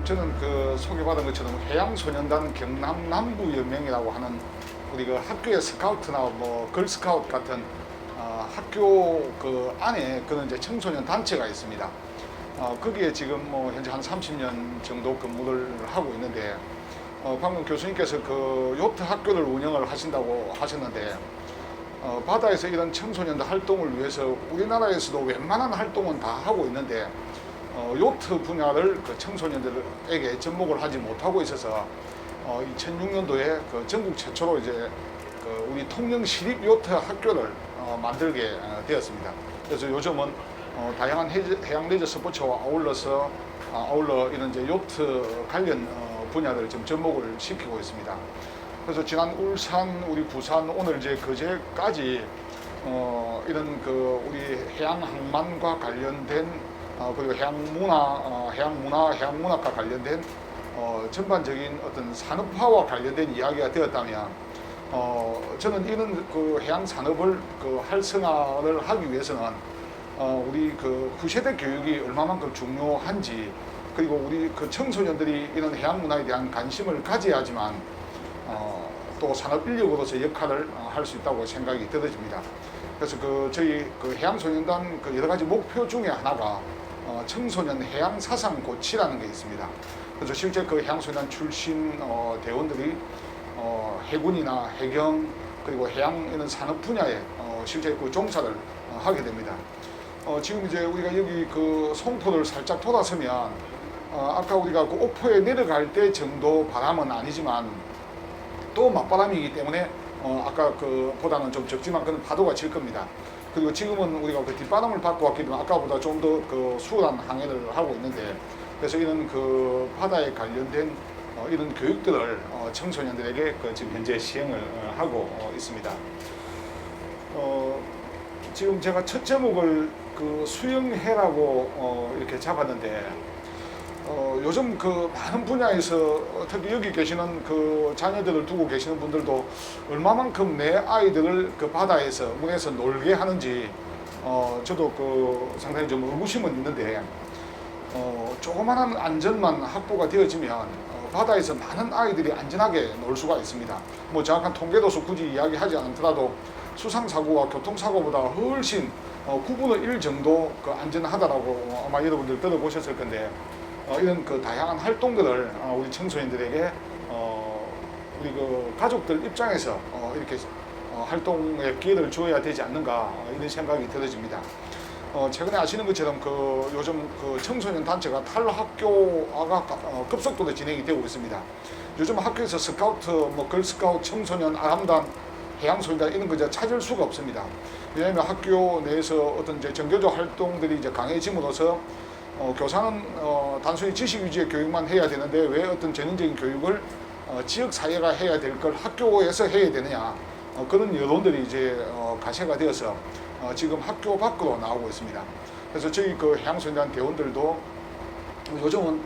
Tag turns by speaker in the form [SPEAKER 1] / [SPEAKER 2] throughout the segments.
[SPEAKER 1] 저는 그 소개받은 것처럼 해양소년단 경남 남부연맹이라고 하는 우리 그 학교의 스카우트나 뭐 걸스카우트 같은 학교 그 안에 그런 이제 청소년 단체가 있습니다. 거기에 지금 뭐 현재 한 30년 정도 근무를 하고 있는데 방금 교수님께서 그 요트 학교를 운영을 하신다고 하셨는데 바다에서 이런 청소년들 활동을 위해서 우리나라에서도 웬만한 활동은 다 하고 있는데 요트 분야를 그 청소년들에게 접목을 하지 못하고 있어서 2006년도에 그 전국 최초로 이제 그 우리 통영 시립 요트 학교를 만들게 되었습니다. 그래서 요즘은 다양한 해양 레저 스포츠와 아울러 이런 이제 요트 관련 분야를 좀 접목을 시키고 있습니다. 그래서 지난 울산, 우리 부산, 오늘 이제 그제까지 이런 그 우리 해양 항만과 관련된 그리고 해양문화과 관련된 전반적인 어떤 산업화와 관련된 이야기가 되었다면 저는 이런 그 해양 산업을 그 활성화를 하기 위해서는 우리 그 후세대 교육이 얼마만큼 중요한지 그리고 우리 그 청소년들이 이런 해양 문화에 대한 관심을 가져야지만 또 산업 인력으로서 역할을 할 수 있다고 생각이 들어집니다. 그래서 그 저희 그 해양소년단 그 여러 가지 목표 중에 하나가 청소년 해양 사상 고치라는 게 있습니다. 그래서 실제 그 해양소년단 출신 대원들이 해군이나 해경 그리고 해양 이런 산업 분야에 실제 그 종사를 하게 됩니다. 지금 이제 우리가 여기 그 송포를 살짝 돌아서면 아까 우리가 그 옥포에 내려갈 때 정도 바람은 아니지만 또 맞바람이기 때문에 아까 그 보다는 좀 적지만 그런 파도가 칠 겁니다. 그리고 지금은 우리가 그 뒷바람을 받고 왔기 때문에 아까보다 좀 더 그 수월한 항해를 하고 있는데 그래서 이런 그 바다에 관련된 이런 교육들을 청소년들에게 그 지금 현재 시행을 하고 있습니다. 지금 제가 첫 제목을 그 수영해라고 이렇게 잡았는데 요즘 그 많은 분야에서 특히 여기 계시는 그 자녀들을 두고 계시는 분들도 얼마만큼 내 아이들을 그 바다에서 문에서 놀게 하는지 저도 그 상당히 좀 의구심은 있는데 조그마한 안전만 확보가 되어지면 바다에서 많은 아이들이 안전하게 놀 수가 있습니다. 뭐 정확한 통계도수 굳이 이야기하지 않더라도 수상사고와 교통사고보다 훨씬 9분의 1 정도 그 안전하다라고 아마 여러분들 들어보셨을 건데 이런 그 다양한 활동들을 우리 청소년들에게 우리 그 가족들 입장에서 이렇게 활동의 기회를 줘야 되지 않는가 이런 생각이 들어집니다. 최근에 아시는 것처럼 그 요즘 그 청소년 단체가 탈학교화가 급속도로 진행이 되고 있습니다. 요즘 학교에서 스카우트, 뭐 걸스카우트, 청소년 아람단, 해양소년단 이런 거 찾을 수가 없습니다. 왜냐하면 학교 내에서 어떤 이제 정교조 활동들이 이제 강해짐으로써 교사는 단순히 지식 위주의 교육만 해야 되는데 왜 어떤 전인적인 교육을 지역 사회가 해야 될 걸 학교에서 해야 되느냐 그런 여론들이 이제 가세가 되어서 지금 학교 밖으로 나오고 있습니다. 그래서 저희 그 해양소년단 대원들도 요즘은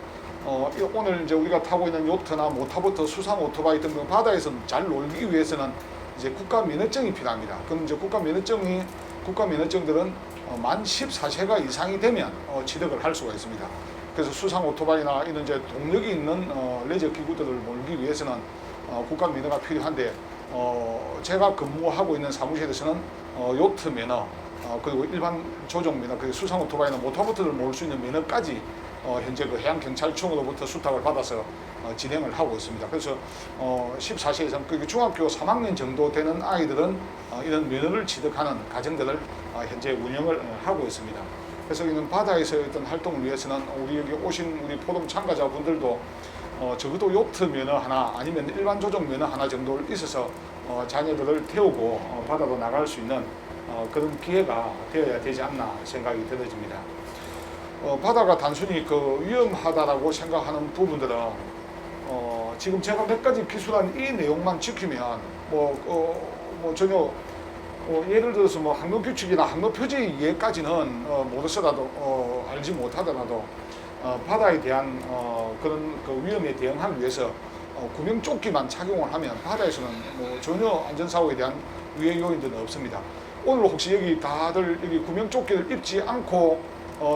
[SPEAKER 1] 오늘 이제 우리가 타고 있는 요트나 모터보트, 수상 오토바이 등등 바다에서 잘 놀기 위해서는 이제 국가 면허증이 필요합니다. 그럼 이제 국가 면허증들은 만 14세가 이상이 되면 취득을 할 수가 있습니다. 그래서 수상 오토바이나 이런 이제 동력이 있는 레저 기구들을 몰기 위해서는 국가 면허가 필요한데 제가 근무하고 있는 사무실에서는 요트 면허 그리고 일반 조종 면허 그리고 수상 오토바이나 모터보트를 몰 수 있는 면허까지 현재 그 해양경찰청으로부터 수탁을 받아서 진행을 하고 있습니다. 그래서 14세 이상 그리고 중학교 3학년 정도 되는 아이들은 이런 면허를 취득하는 가정들을 현재 운영을 하고 있습니다. 그래서 이는 바다에서 어떤 활동을 위해서는 우리 여기 오신 우리 포럼 참가자분들도 적어도 요트 면허 하나 아니면 일반 조종 면허 하나 정도 있어서 자녀들을 태우고 바다로 나갈 수 있는 그런 기회가 되어야 되지 않나 생각이 들어집니다. 바다가 단순히 그 위험하다라고 생각하는 부분들은 지금 제가 몇 가지 기술한 이 내용만 지키면 뭐 전혀 예를 들어서 뭐 항로 규칙이나 항로 표지 이해까지는 모르서라도 알지 못하더라도 바다에 대한 그런 그 위험에 대응하기 위해서 구명조끼만 착용을 하면 바다에서는 뭐 전혀 안전사고에 대한 위해 요인들은 없습니다. 오늘 혹시 여기 다들 여기 구명조끼를 입지 않고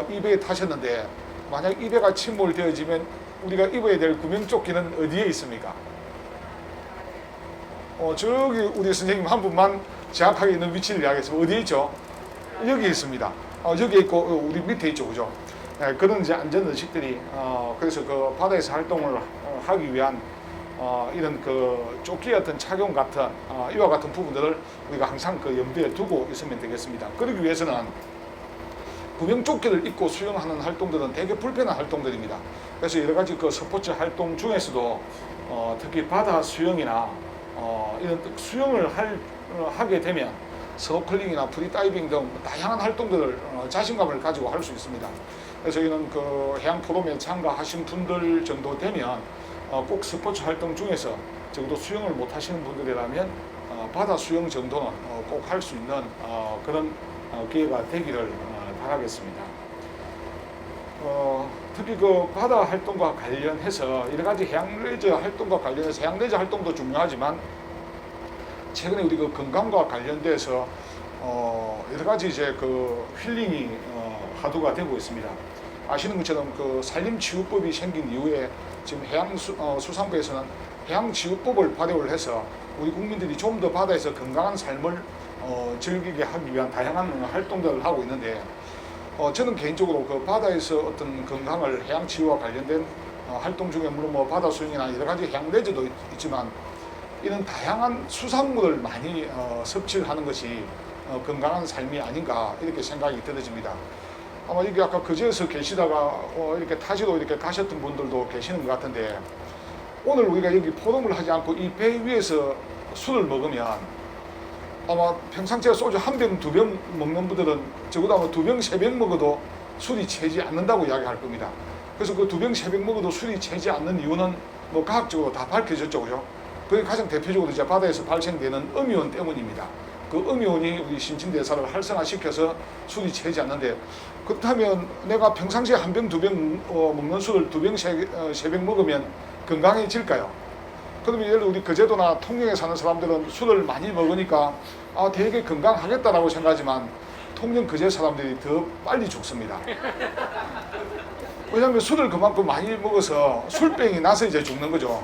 [SPEAKER 1] 이 배에 타셨는데 만약 이 배가 침몰되어지면 우리가 입어야 될 구명조끼는 어디에 있습니까? 저기 우리 선생님 한 분만 정확하게 있는 위치를 이야기했습니다. 어디에 있죠? 여기 있습니다. 여기 있고 우리 밑에 있죠, 그죠? 네, 그런 이제 안전 의식들이 그래서 그 바다에서 활동을 하기 위한 이런 그 조끼 어떤 착용 같은 이와 같은 부분들을 우리가 항상 그 염두에 두고 있으면 되겠습니다. 그러기 위해서는 구명조끼를 입고 수영하는 활동들은 되게 불편한 활동들입니다. 그래서 여러 가지 그 스포츠 활동 중에서도 특히 바다 수영이나 이런 수영을 하게 되면 스노클링이나 프리다이빙 등 다양한 활동들을 자신감을 가지고 할 수 있습니다. 그래서 이런 그 해양 포럼에 참가하신 분들 정도 되면 꼭 스포츠 활동 중에서 적어도 수영을 못 하시는 분들이라면 바다 수영 정도는 꼭 할 수 있는 그런 기회가 되기를 바라겠습니다. 특히 그 바다 활동과 관련해서 여러 가지 해양 레저 활동과 관련해서 해양 레저 활동도 중요하지만 최근에 우리 그 건강과 관련돼서 여러 가지 이제 그 힐링이 화두가 되고 있습니다. 아시는 것처럼 그 산림치유법이 생긴 이후에 지금 해양수산부에서는 해양치유법을 발효를 해서 우리 국민들이 좀 더 바다에서 건강한 삶을 즐기게 하기 위한 다양한 활동들을 하고 있는데 저는 개인적으로 그 바다에서 어떤 건강을 해양치유와 관련된 활동 중에 물론 뭐 바다 수영이나 여러 가지 해양 레저도 있지만 이런 다양한 수산물을 많이 섭취를 하는 것이 건강한 삶이 아닌가 이렇게 생각이 들어집니다. 아마 이게 아까 거제에서 계시다가 이렇게 타지로 이렇게 가셨던 분들도 계시는 것 같은데 오늘 우리가 여기 포럼을 하지 않고 이 배 위에서 술을 먹으면 아마 평상시에 소주 한 병, 두 병 먹는 분들은 적어도 아마 두 병, 세 병 먹어도 술이 채지 않는다고 이야기할 겁니다. 그래서 그 두 병, 세 병 먹어도 술이 채지 않는 이유는 뭐 과학적으로 다 밝혀졌죠, 그죠? 그게 가장 대표적으로 이제 바다에서 발생되는 음이온 때문입니다. 그 음이온이 우리 신진대사를 활성화시켜서 술이 채지 않는데 그렇다면 내가 평상시에 한 병, 두 병 먹는 술을 두 병, 세 병 먹으면 건강해질까요? 그러면 예를 들어 우리 거제도나 통영에 사는 사람들은 술을 많이 먹으니까 되게 건강하겠다라고 생각하지만 통영 거제 사람들이 더 빨리 죽습니다. 왜냐하면 술을 그만큼 많이 먹어서 술병이 나서 이제 죽는 거죠.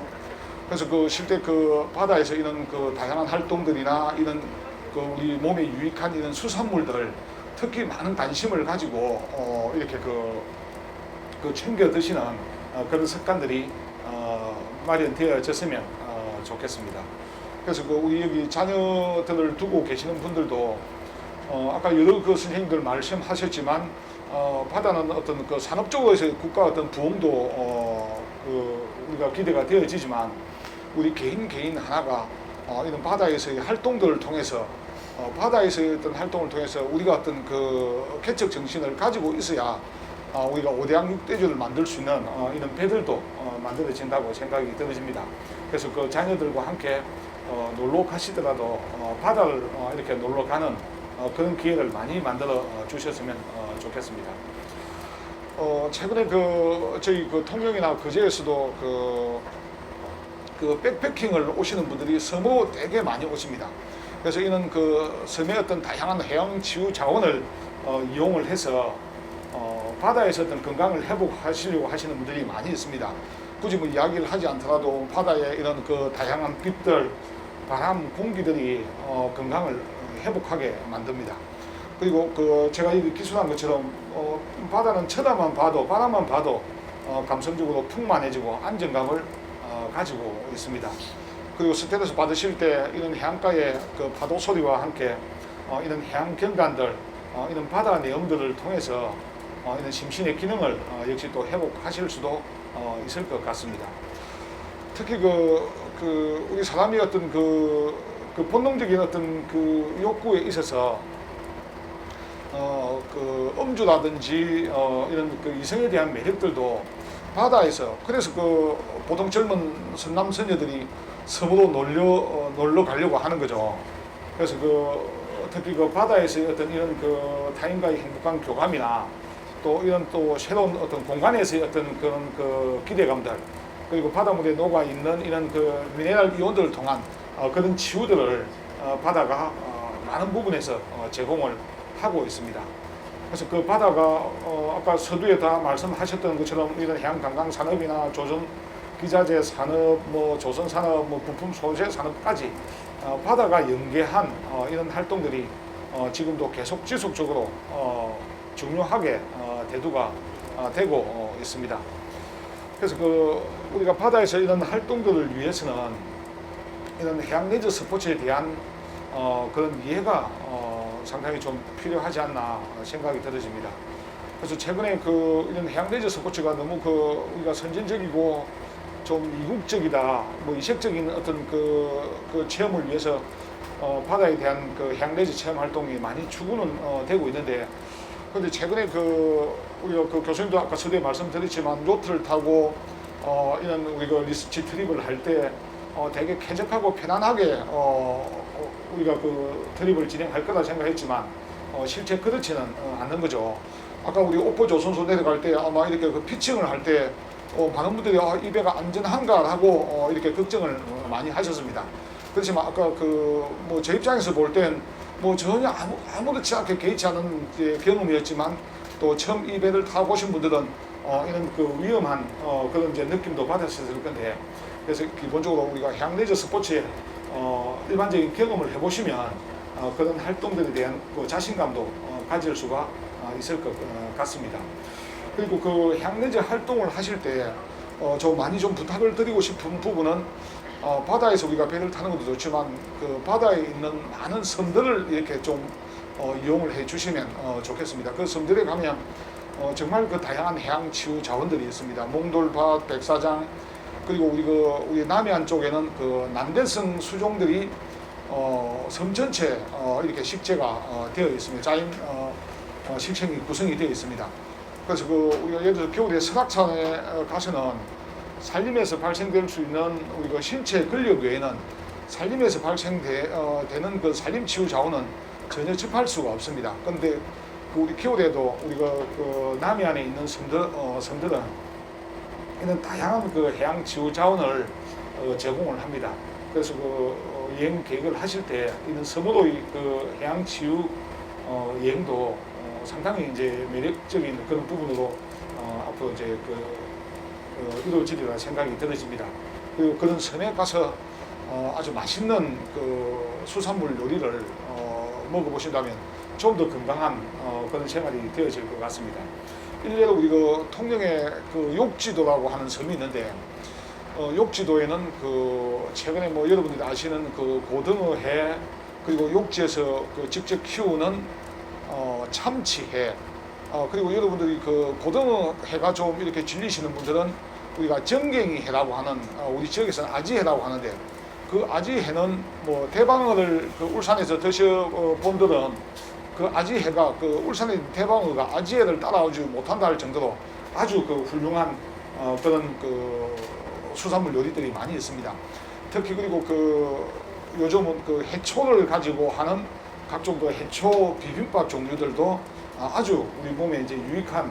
[SPEAKER 1] 그래서 그 실제 그 바다에서 이런 그 다양한 활동들이나 이런 그 우리 몸에 유익한 이런 수산물들 특히 많은 관심을 가지고 이렇게 그 챙겨 드시는 그런 습관들이 마련되어졌으면 좋겠습니다. 그래서 그 우리 여기 자녀들을 두고 계시는 분들도 아까 여러 그 선생님들 말씀하셨지만 바다는 어떤 그 산업적으로서 국가 어떤 부흥도 그 우리가 기대가 되어지지만 우리 개인 하나가 이런 바다에서의 활동들을 통해서 바다에서의 어떤 활동을 통해서 우리가 어떤 그 개척 정신을 가지고 있어야 우리가 5대양 6대주를 만들 수 있는 이런 배들도 만들어진다고 생각이 들어집니다. 그래서 그 자녀들과 함께 놀러 가시더라도 바다를 이렇게 놀러 가는 그런 기회를 많이 만들어 주셨으면 좋겠습니다. 최근에 저희 그 통영이나 거제에서도 그 백패킹을 오시는 분들이 섬으로 되게 많이 오십니다. 그래서 이런 그 섬의 어떤 다양한 해양 치유 자원을 이용을 해서 바다에서 어떤 건강을 회복하시려고 하시는 분들이 많이 있습니다. 굳이 뭐 이야기를 하지 않더라도 바다의 이런 그 다양한 빛들, 바람, 공기들이 건강을 회복하게 만듭니다. 그리고 그 제가 여기 기술한 것처럼 바다는 쳐다만 봐도 바람만 봐도 감성적으로 풍만해지고 안정감을 가지고 있습니다. 그리고 스트레스 받으실 때 이런 해안가의 그 파도 소리와 함께 이런 해양 경관들, 이런 바다 내용들을 통해서 이런 심신의 기능을 역시 또 회복하실 수도 있을 것 같습니다. 특히 우리 사람이 어떤 그 본능적인 어떤 그 욕구에 있어서 그 음주라든지 이런 그 이성에 대한 매력들도 바다에서 그래서 그 보통 젊은 선남 선녀들이 섬으로 놀러 가려고 하는 거죠. 그래서 특히 그 바다에서의 어떤 이런 그 타인과의 행복한 교감이나 또 이런 또 새로운 어떤 공간에서의 어떤 그런 그 기대감들 그리고 바닷물에 녹아 있는 이런 그 미네랄 이온들을 통한 그런 치유들을 바다가 많은 부분에서 제공을 하고 있습니다. 그래서 그 바다가 아까 서두에 다 말씀하셨던 것처럼 이런 해양 관광 산업이나 조선 기자재 산업, 뭐 조선 산업, 뭐 부품 소재 산업까지 바다가 연계한 이런 활동들이 지금도 계속 지속적으로 중요하게 대두가 되고 있습니다. 그래서 우리가 바다에서 이런 활동들을 위해서는 이런 해양 레저 스포츠에 대한 그런 이해가 상당히 좀 필요하지 않나 생각이 들어집니다. 그래서 최근에 이런 해양 레저 스포츠가 너무 우리가 선진적이고 좀 이국적이다, 뭐 이색적인 어떤 그 체험을 위해서 바다에 대한 해양 레저 체험 활동이 많이 추구는 되고 있는데, 그런데 최근에 우리가 교수님도 아까 서두에 말씀드렸지만 요트를 타고 이런 우리가 리서치 트립을 할 때 되게 쾌적하고 편안하게 우리가 트립을 진행할 거다 생각했지만 실제 그렇지는 않는 거죠. 아까 우리 옥포 조선소 내려갈 때 아마 이렇게 피칭을 할 때 많은 분들이 이 배가 안전한가 하고 이렇게 걱정을 많이 하셨습니다. 그렇지만 아까 뭐 제 입장에서 볼 땐 뭐 전혀 아무렇지 않게 개의치 않은 경험이었지만, 또 처음 이 배를 타고 오신 분들은 이런 위험한 그런 느낌도 받으셨을 건데, 그래서 기본적으로 우리가 해양 레저 스포츠에 일반적인 경험을 해보시면 그런 활동들에 대한 자신감도 가질 수가 있을 것 같습니다. 그리고 해양 레저 활동을 하실 때 많이 좀 부탁을 드리고 싶은 부분은, 바다에서 우리가 배를 타는 것도 좋지만 바다에 있는 많은 섬들을 이렇게 좀 이용을 해 주시면 좋겠습니다. 그 섬들에 가면 정말 다양한 해양 치유 자원들이 있습니다. 몽돌밭, 백사장, 그리고 우리 남해안 쪽에는 남대성 수종들이 섬 전체 이렇게 식재가 되어 있습니다. 자연 식생이 구성이 되어 있습니다. 그래서 우리가 예를 들어 겨울에 설악산에 가서는 산림에서 발생될 수 있는 우리 신체 근력 외에는 산림에서 발생되는 산림 치유 자원은 전혀 접할 수가 없습니다. 그런데 우리 겨울에도 우리가 남해안에 있는 섬들은 이런 다양한 해양 치유 자원을 제공을 합니다. 그래서 여행 계획을 하실 때 이런 섬으로의 해양 치유 여행도 상당히 이제 매력적인 그런 부분으로 앞으로 이제 이루어지리라 생각이 들어집니다. 그리고 그런 섬에 가서 아주 맛있는 수산물 요리를 먹어보신다면 좀 더 건강한 그런 생활이 되어질 것 같습니다. 일례로 우리 통영에 욕지도라고 하는 섬이 있는데, 욕지도에는 최근에 뭐 여러분들이 아시는 고등어회, 그리고 욕지에서 직접 키우는 참치회, 그리고 여러분들이 고등어회가 좀 이렇게 질리시는 분들은 우리가 정갱이회라고 하는, 우리 지역에서는 아지회라고 하는데, 아지회는 뭐 대방어를 울산에서 드셔본 분들은 아지회가 울산에 있는 대방어가 아지회를 따라오지 못한다 할 정도로 아주 훌륭한 그런 수산물 요리들이 많이 있습니다. 특히 그리고 요즘은 해초를 가지고 하는 각종 해초 비빔밥 종류들도 아주 우리 몸에 이제 유익한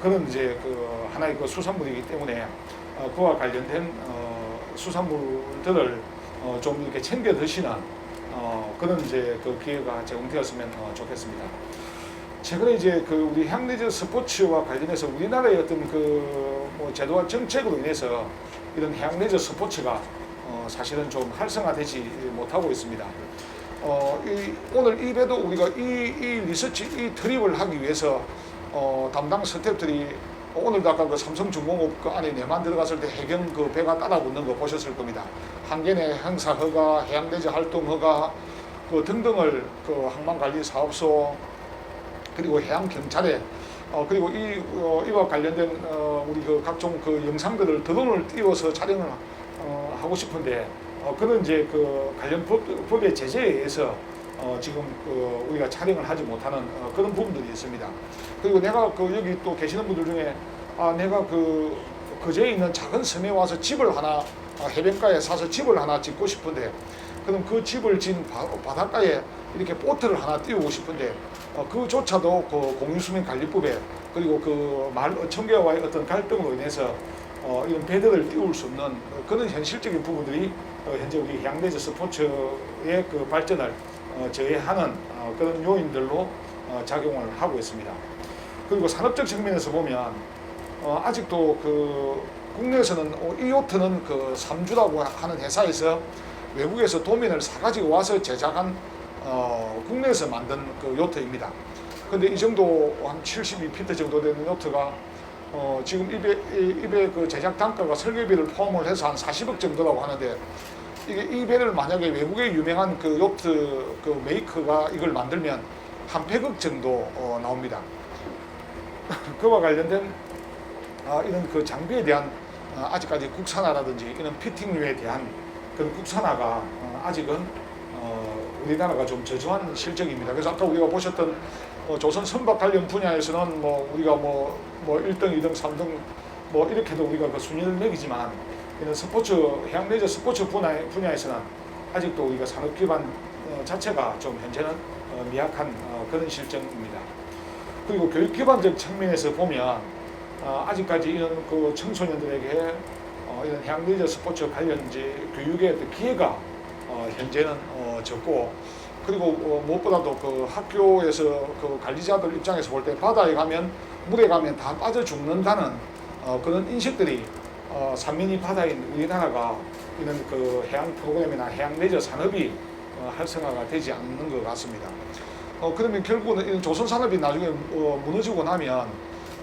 [SPEAKER 1] 그런 이제 하나의 수산물이기 때문에 그와 관련된 수산물들을 좀 이렇게 챙겨 드시는 그런 이제 기회가 제공되었으면 좋겠습니다. 최근에 이제 우리 해양 레저 스포츠와 관련해서 우리나라의 어떤 뭐 제도와 정책으로 인해서 이런 해양 레저 스포츠가 사실은 좀 활성화되지 못하고 있습니다. 오늘 이 배도 우리가 이 리서치, 이 트립을 하기 위해서 담당 스태프들이 오늘도 아까 삼성중공업 안에 내만 들어갔을 때 해경 배가 따라붙는 거 보셨을 겁니다. 항계내 행사 허가, 해양 레저 활동 허가 등등을 항만관리사업소, 그리고 해양 경찰에 그리고 이와 관련된 우리 각종 영상들을 드론을 띄워서 촬영을 하고 싶은데 그런 이제 관련 법의 제재에 의해서 지금 우리가 촬영을 하지 못하는 그런 부분들이 있습니다. 그리고 내가 여기 또 계시는 분들 중에 내가 거제에 있는 작은 섬에 와서 집을 하나 해변가에 사서 집을 하나 짓고 싶은데, 그럼 그 집을 진 바닷가에 이렇게 보트를 하나 띄우고 싶은데 그조차도 공유수면관리법에, 그리고 마을 어촌계와의 어떤 갈등으로 인해서 이런 배들을 띄울 수 없는 그런 현실적인 부분들이 현재 우리 해양 레저 스포츠의 발전을 저해하는 그런 요인들로 작용을 하고 있습니다. 그리고 산업적 측면에서 보면 아직도 그 국내에서는 이 요트는 그 삼주라고 하는 회사에서 외국에서 도면을 사가지고 와서 제작한 국내에서 만든 그 요트입니다. 근데 이 정도 한 72피트 정도 되는 요트가 지금 이 배 그 제작 단가가 설계비를 포함을 해서 한 40억 정도라고 하는데, 이게 이 배를 만약에 외국의 유명한 그 요트 그 메이커가 이걸 만들면 한 100억 정도 나옵니다. 그와 관련된 이런 그 장비에 대한 아직까지 국산화라든지 이런 피팅류에 대한 그런 국산화가 아직은 우리나라가 좀 저조한 실정입니다. 그래서 아까 우리가 보셨던 조선 선박 관련 분야에서는 뭐 우리가 뭐 1등, 2등, 3등 뭐 이렇게도 우리가 그 순위를 매기지만, 이런 스포츠 해양 레저 스포츠 분야에서는 아직도 우리가 산업 기반 자체가 좀 현재는 미약한 그런 실정입니다. 그리고 교육 기반적 측면에서 보면 아직까지 이런 그 청소년들에게 이런 해양 레저 스포츠 관련 이제 교육의 어떤 기회가 현재는 적고, 그리고 무엇보다도 그 학교에서 그 관리자들 입장에서 볼 때 바다에 가면, 물에 가면 다 빠져 죽는다는 그런 인식들이 삼면이 바다인 우리나라가 이런 그 해양 프로그램이나 해양 레저 산업이 활성화가 되지 않는 것 같습니다. 그러면 결국은 이런 조선 산업이 나중에 무너지고 나면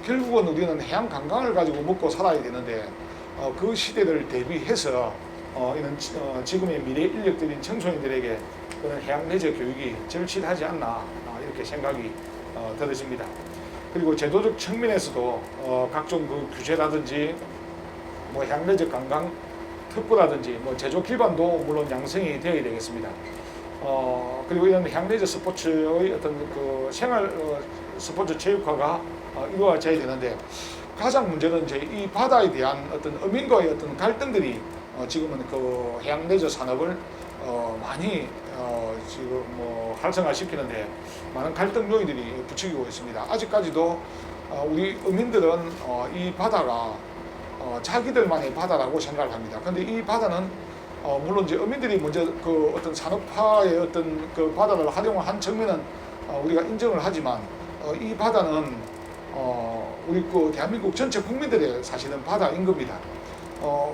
[SPEAKER 1] 결국은 우리는 해양 관광을 가지고 먹고 살아야 되는데, 그 시대를 대비해서 이런 지금의 미래 인력들인 청소년들에게 그런 해양 레저 교육이 절실하지 않나 이렇게 생각이 들어집니다. 그리고 제도적 측면에서도 각종 그 규제라든지 뭐 해양 레저 관광 특구라든지 뭐 제조 기반도 물론 양성이 되어야 되겠습니다. 그리고 이런 해양 레저 스포츠의 어떤 그 생활 스포츠 체육화가 이루어져야 되는데, 가장 문제는 이제 이 바다에 대한 어떤 어민과의 어떤 갈등들이 지금은 그 해양 레저 산업을 많이 지금 뭐 활성화시키는데 많은 갈등 요인들이 부추기고 있습니다. 아직까지도 우리 어민들은 이 바다가 자기들만의 바다라고 생각을 합니다. 근데 이 바다는 물론 이제 어민들이 먼저 그 어떤 산업화의 어떤 그 바다를 활용을 한 측면은 우리가 인정을 하지만, 이 바다는 우리 그 대한민국 전체 국민들의 사실은 바다인 겁니다.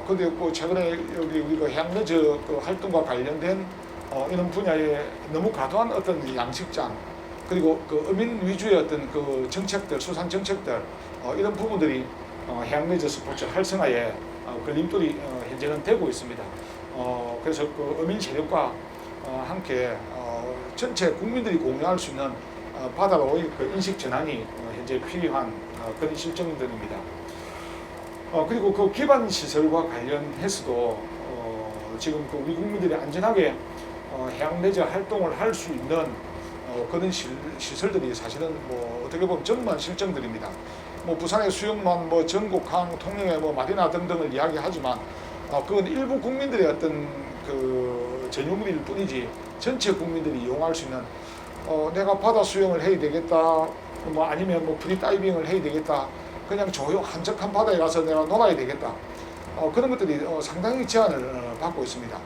[SPEAKER 1] 근데 그 최근에 여기 우리가 해양 레저 그 활동과 관련된 이런 분야에 너무 과도한 어떤 양식장, 그리고 그 어민 위주의 어떤 그 정책들, 수산 정책들, 이런 부분들이 해양 레저 스포츠 활성화에 걸림돌이 현재는 되고 있습니다. 그래서 그 어민 세력과 함께 전체 국민들이 공유할 수 있는 바다로의 그 인식 전환이 현재 필요한 그런 실정들입니다. 그리고 그 기반 시설과 관련해서도 지금 그 우리 국민들이 안전하게 해양 레저 활동을 할 수 있는 그런 시설들이 사실은 뭐 어떻게 보면 전무한 실정들입니다. 뭐 부산의 수영만, 뭐 전국항, 통영의 뭐 마리나 등등을 이야기하지만 그건 일부 국민들의 어떤 그 전유물일 뿐이지, 전체 국민들이 이용할 수 있는 내가 바다 수영을 해야 되겠다, 뭐 아니면 뭐 프리다이빙을 해야 되겠다, 그냥 조용 한적한 바다에 가서 내가 놀아야 되겠다, 그런 것들이 상당히 제한을 받고 있습니다.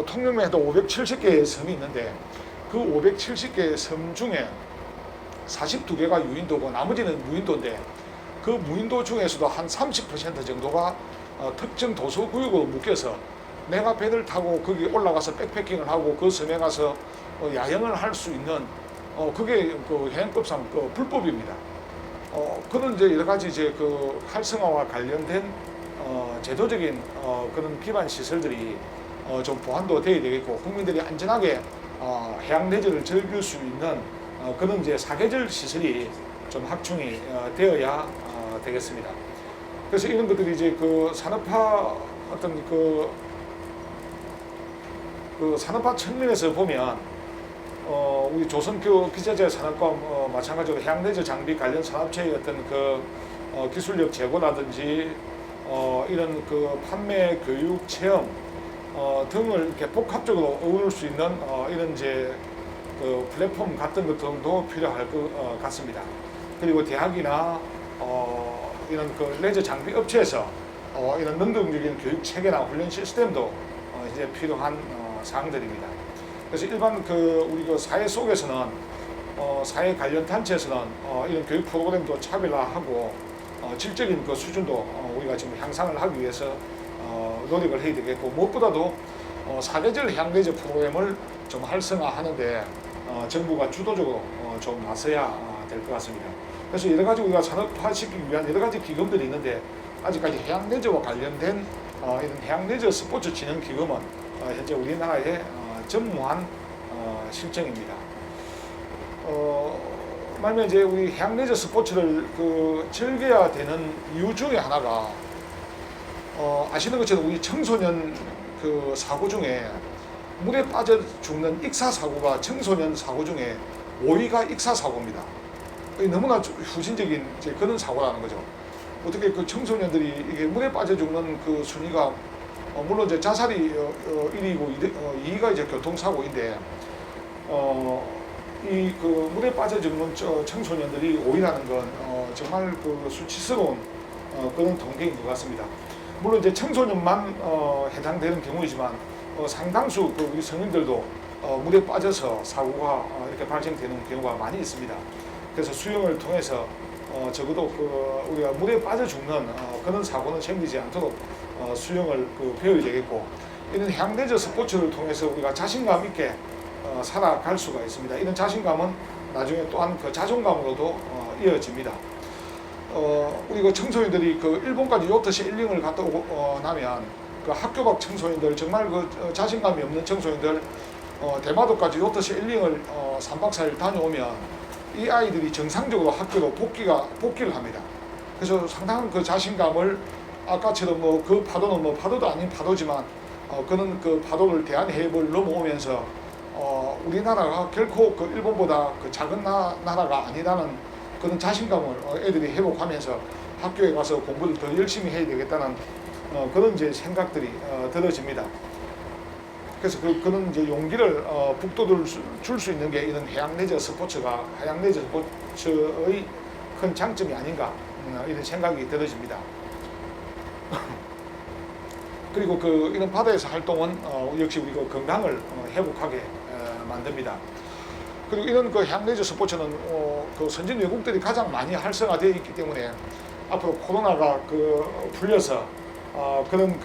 [SPEAKER 1] 통영에도 570개의 섬이 있는데 그 570개의 섬 중에 42개가 유인도고 나머지는 무인도인데, 그 무인도 중에서도 한 30% 정도가 특정 도서구역으로 묶여서 내가 배를 타고 거기 올라가서 백패킹을 하고 그 섬에 가서 야영을 할 수 있는 그게 그 해양법상 그 불법입니다. 그런 이제 여러 가지 이제 그 활성화와 관련된 제도적인 그런 기반 시설들이 좀 보완도 돼야 되겠고, 국민들이 안전하게 해양 레저를 즐길 수 있는 그런 이제 사계절 시설이 좀 확충이 되어야 되겠습니다. 그래서 이런 것들이 이제 그 산업화 어떤 그 산업화 측면에서 보면 우리 조선기자재 산업과 마찬가지로 해양 레저 장비 관련 산업체의 어떤 그 기술력 제고라든지 이런 그 판매, 교육, 체험 등을 이렇게 복합적으로 어우를 수 있는 이런 이제 그 플랫폼 같은 것 등도 필요할 것 같습니다. 그리고 대학이나 이런 그 레저 장비 업체에서 이런 능동적인 교육 체계나 훈련 시스템도 이제 필요한 사항들입니다. 그래서 일반 그 우리 그 사회 속에서는 사회 관련 단체에서는 이런 교육 프로그램도 차별화하고 질적인 그 수준도 우리가 지금 향상을 하기 위해서 노력을 해야 되겠고, 무엇보다도 사계절 향내저 프로그램을 좀 활성화하는데 정부가 주도적으로 좀 나서야 될 것 같습니다. 그래서 여러 가지 우리가 산업화시키기 위한 여러 가지 기금들이 있는데, 아직까지 해양레저와 관련된 이런 해양레저 스포츠 진흥 기금은 현재 우리나라의 전무한 실정입니다. 말면 이제 우리 해양레저 스포츠를 즐겨야 되는 이유 중에 하나가 아시는 것처럼 우리 청소년 사고 중에 물에 빠져 죽는 익사 사고가 청소년 사고 중에 5위가 익사 사고입니다. 너무나 후진적인 그런 사고라는 거죠. 어떻게 그 청소년들이 이게 물에 빠져 죽는 그 순위가 물론 이제 자살이 1위고 2위가 이제 교통사고인데 이 물에 빠져 죽는 청소년들이 5위라는 건 정말 수치스러운 그런 통계인 것 같습니다. 물론 이제 청소년만 해당되는 경우이지만 상당수 우리 성인들도 물에 빠져서 사고가 이렇게 발생되는 경우가 많이 있습니다. 그래서 수영을 통해서 적어도 우리가 물에 빠져 죽는 그런 사고는 생기지 않도록 수영을 배워야 되겠고, 이런 해양레저 스포츠를 통해서 우리가 자신감 있게 살아갈 수가 있습니다. 이런 자신감은 나중에 또한 그 자존감으로도 이어집니다. 우리 청소년들이 일본까지 요트 세일링을 갔다 오고 나면 학교 밖 청소년들, 정말 자신감이 없는 청소년들 대마도까지 요트 세일링을 3박 4일 다녀오면 이 아이들이 정상적으로 학교로 복귀를 합니다. 그래서 상당한 자신감을, 아까처럼 그 파도는 파도도 아닌 파도지만 그는 파도를 대한해협을 넘어오면서 우리나라가 결코 일본보다 작은 나라가 아니라는 그런 자신감을 애들이 회복하면서 학교에 가서 공부를 더 열심히 해야 되겠다는 그런 이제 생각들이 들어집니다. 그래서 그런 이제 용기를 북돋을 줄 수 있는 게 이런 해양레저 스포츠가, 해양레저 스포츠의 큰 장점이 아닌가, 이런 생각이 들어집니다. 그리고 이런 바다에서 활동은 역시 우리 건강을 회복하게 만듭니다. 그리고 이런 해양레저 스포츠는 선진 외국들이 가장 많이 활성화되어 있기 때문에 앞으로 코로나가 풀려서 그런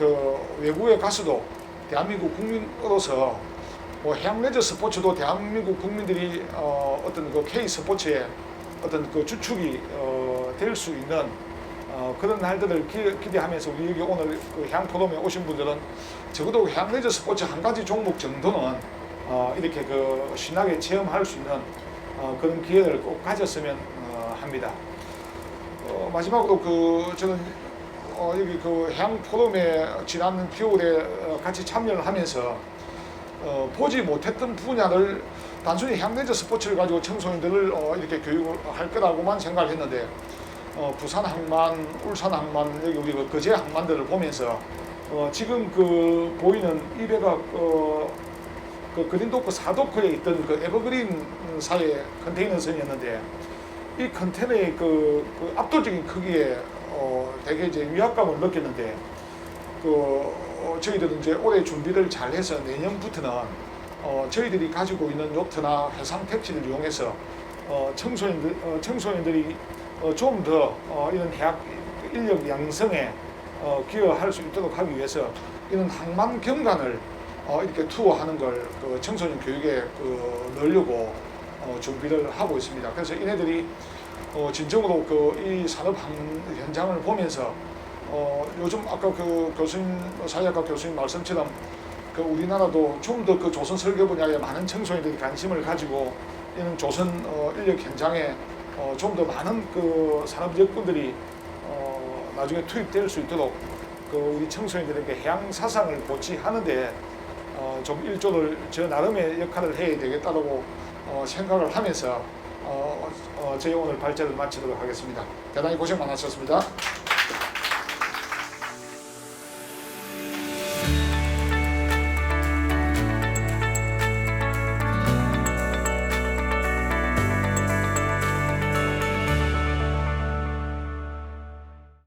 [SPEAKER 1] 외국에 가서도 대한민국 국민으로서 해양레저 스포츠도 대한민국 국민들이 어떤 K 스포츠의 어떤 주축이 될 수 있는 그런 날들을 기대하면서 우리 여기 오늘 해양 포럼에 오신 분들은 적어도 해양레저 스포츠 한 가지 종목 정도는 이렇게 신나게 체험할 수 있는 그런 기회를 꼭 가졌으면 합니다. 마지막으로 저는 여기 해양 포럼에 지난 겨울에 같이 참여를 하면서 보지 못했던 분야를 단순히 해양레저 스포츠를 가지고 청소년들을 이렇게 교육을 할 거라고만 생각을 했는데 부산 항만, 울산 항만, 여기 우리 거제 항만들을 보면서 지금 보이는 이 배가 그린도크 사도크에 있던 에버그린 사의 컨테이너선이었는데, 이 컨테이너의 압도적인 크기에 되게 이제 위압감을 느꼈는데, 저희들은 이제 올해 준비를 잘 해서 내년부터는 저희들이 가지고 있는 요트나 해상 택지를 이용해서 청소년들이 좀 더 이런 해학 인력 양성에 기여할 수 있도록 하기 위해서 이런 항만 경관을 이렇게 투어하는 걸 청소년 교육에 넣으려고 준비를 하고 있습니다. 그래서 이네들이 진정으로 이 산업 현장을 보면서 요즘 아까 교수님, 사회학과 교수님 말씀처럼 우리나라도 좀 더 조선 설계 분야에 많은 청소년들이 관심을 가지고 이런 조선 인력 현장에 좀 더 많은 산업 여건들이 나중에 투입될 수 있도록 우리 청소년들에게 해양 사상을 고취하는데 좀 일조를 저 나름의 역할을 해야 되겠다고 생각을 하면서 저희 오늘 발제를 마치도록 하겠습니다. 대단히 고생 많으셨습니다.